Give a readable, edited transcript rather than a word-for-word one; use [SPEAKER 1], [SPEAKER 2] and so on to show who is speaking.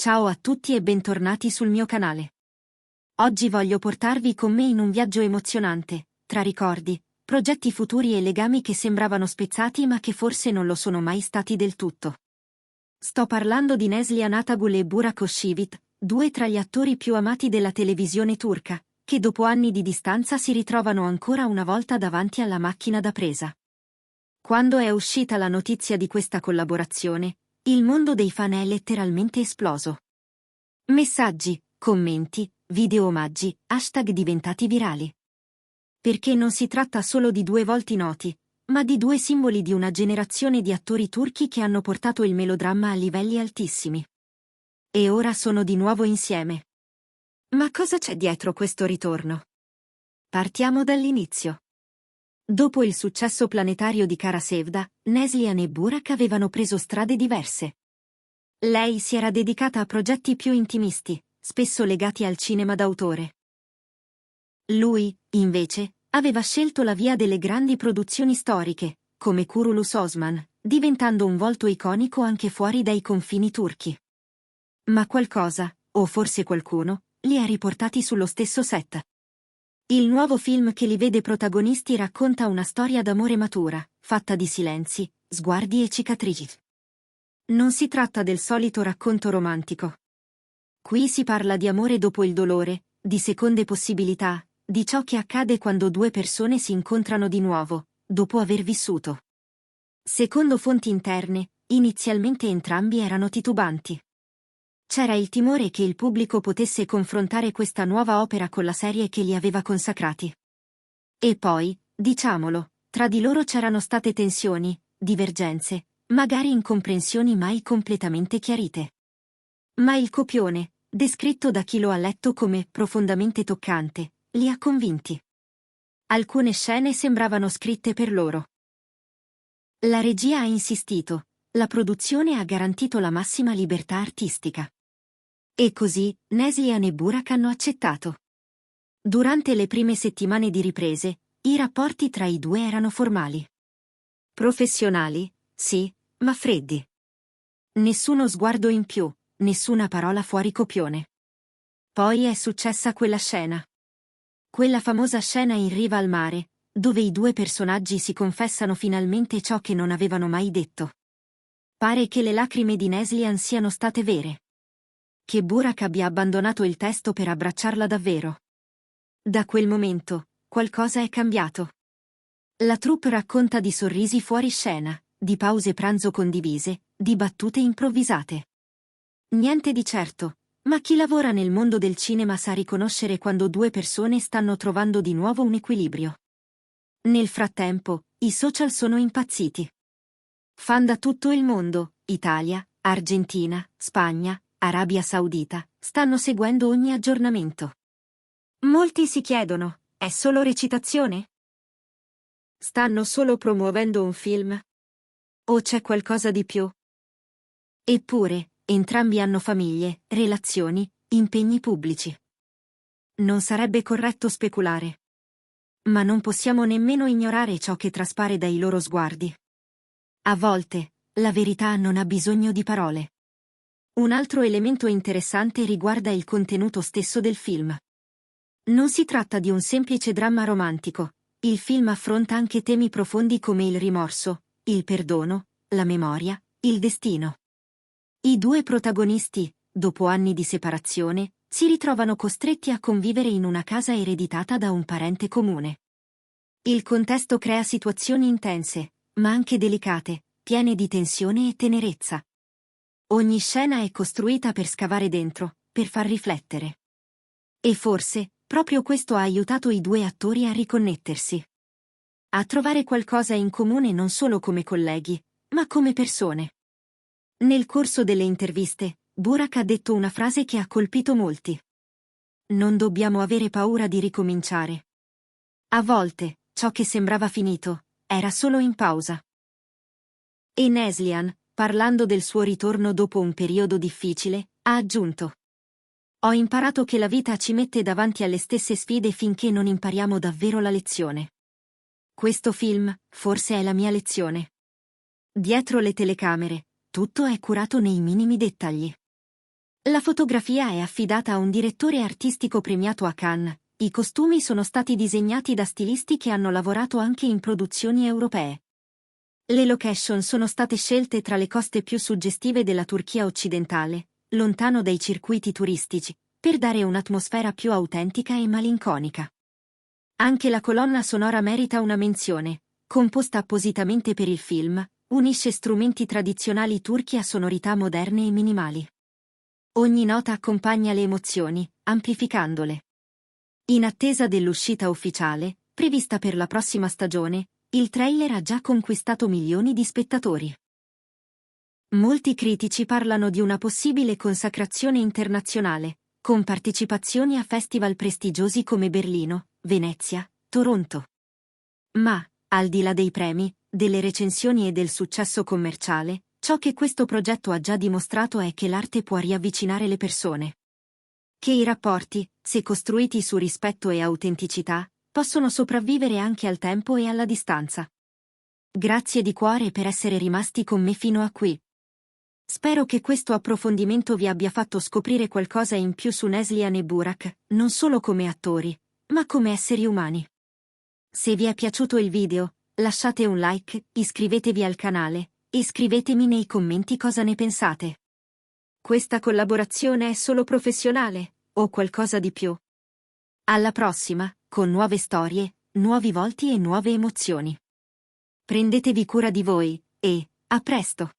[SPEAKER 1] Ciao a tutti e bentornati sul mio canale. Oggi voglio portarvi con me in un viaggio emozionante, tra ricordi, progetti futuri e legami che sembravano spezzati ma che forse non lo sono mai stati del tutto. Sto parlando di Neslihan Atagul e Burak Özçivit, due tra gli attori più amati della televisione turca, che dopo anni di distanza si ritrovano ancora una volta davanti alla macchina da presa. Quando è uscita la notizia di questa collaborazione, il mondo dei fan è letteralmente esploso. Messaggi, commenti, video omaggi, hashtag diventati virali. Perché non si tratta solo di due volti noti, ma di due simboli di una generazione di attori turchi che hanno portato il melodramma a livelli altissimi. E ora sono di nuovo insieme. Ma cosa c'è dietro questo ritorno? Partiamo dall'inizio. Dopo il successo planetario di Kara Sevda, Neslihan e Burak avevano preso strade diverse. Lei si era dedicata a progetti più intimisti, spesso legati al cinema d'autore. Lui, invece, aveva scelto la via delle grandi produzioni storiche, come Kurulus Osman, diventando un volto iconico anche fuori dai confini turchi. Ma qualcosa, o forse qualcuno, li ha riportati sullo stesso set. Il nuovo film che li vede protagonisti racconta una storia d'amore matura, fatta di silenzi, sguardi e cicatrici. Non si tratta del solito racconto romantico. Qui si parla di amore dopo il dolore, di seconde possibilità, di ciò che accade quando due persone si incontrano di nuovo, dopo aver vissuto. Secondo fonti interne, inizialmente entrambi erano titubanti. C'era il timore che il pubblico potesse confrontare questa nuova opera con la serie che li aveva consacrati. E poi, diciamolo, tra di loro c'erano state tensioni, divergenze, magari incomprensioni mai completamente chiarite. Ma il copione, descritto da chi lo ha letto come profondamente toccante, li ha convinti. Alcune scene sembravano scritte per loro. La regia ha insistito, la produzione ha garantito la massima libertà artistica. E così, Neslihan e Burak hanno accettato. Durante le prime settimane di riprese, i rapporti tra i due erano formali. Professionali, sì, ma freddi. Nessuno sguardo in più, nessuna parola fuori copione. Poi è successa quella scena. Quella famosa scena in riva al mare, dove i due personaggi si confessano finalmente ciò che non avevano mai detto. Pare che le lacrime di Neslihan siano state vere. Che Burak abbia abbandonato il testo per abbracciarla davvero. Da quel momento, qualcosa è cambiato. La troupe racconta di sorrisi fuori scena, di pause pranzo condivise, di battute improvvisate. Niente di certo, ma chi lavora nel mondo del cinema sa riconoscere quando due persone stanno trovando di nuovo un equilibrio. Nel frattempo, i social sono impazziti. Fan da tutto il mondo, Italia, Argentina, Spagna, Arabia Saudita, stanno seguendo ogni aggiornamento. Molti si chiedono, è solo recitazione? Stanno solo promuovendo un film? O c'è qualcosa di più? Eppure, entrambi hanno famiglie, relazioni, impegni pubblici. Non sarebbe corretto speculare. Ma non possiamo nemmeno ignorare ciò che traspare dai loro sguardi. A volte, la verità non ha bisogno di parole. Un altro elemento interessante riguarda il contenuto stesso del film. Non si tratta di un semplice dramma romantico, il film affronta anche temi profondi come il rimorso, il perdono, la memoria, il destino. I due protagonisti, dopo anni di separazione, si ritrovano costretti a convivere in una casa ereditata da un parente comune. Il contesto crea situazioni intense, ma anche delicate, piene di tensione e tenerezza. Ogni scena è costruita per scavare dentro, per far riflettere. E forse, proprio questo ha aiutato i due attori a riconnettersi. A trovare qualcosa in comune non solo come colleghi, ma come persone. Nel corso delle interviste, Burak ha detto una frase che ha colpito molti. Non dobbiamo avere paura di ricominciare. A volte, ciò che sembrava finito, era solo in pausa. E Neslihan, parlando del suo ritorno dopo un periodo difficile, ha aggiunto: Ho imparato che la vita ci mette davanti alle stesse sfide finché non impariamo davvero la lezione. Questo film, forse è la mia lezione. Dietro le telecamere, tutto è curato nei minimi dettagli. La fotografia è affidata a un direttore artistico premiato a Cannes. I costumi sono stati disegnati da stilisti che hanno lavorato anche in produzioni europee. Le location sono state scelte tra le coste più suggestive della Turchia occidentale, lontano dai circuiti turistici, per dare un'atmosfera più autentica e malinconica. Anche la colonna sonora merita una menzione. Composta appositamente per il film, unisce strumenti tradizionali turchi a sonorità moderne e minimali. Ogni nota accompagna le emozioni, amplificandole. In attesa dell'uscita ufficiale, prevista per la prossima stagione, il trailer ha già conquistato milioni di spettatori. Molti critici parlano di una possibile consacrazione internazionale, con partecipazioni a festival prestigiosi come Berlino, Venezia, Toronto. Ma, al di là dei premi, delle recensioni e del successo commerciale, ciò che questo progetto ha già dimostrato è che l'arte può riavvicinare le persone. Che i rapporti, se costruiti su rispetto e autenticità, possono sopravvivere anche al tempo e alla distanza. Grazie di cuore per essere rimasti con me fino a qui. Spero che questo approfondimento vi abbia fatto scoprire qualcosa in più su Neslihan e Burak, non solo come attori, ma come esseri umani. Se vi è piaciuto il video, lasciate un like, iscrivetevi al canale, e scrivetemi nei commenti cosa ne pensate. Questa collaborazione è solo professionale, o qualcosa di più? Alla prossima, con nuove storie, nuovi volti e nuove emozioni. Prendetevi cura di voi, e, a presto!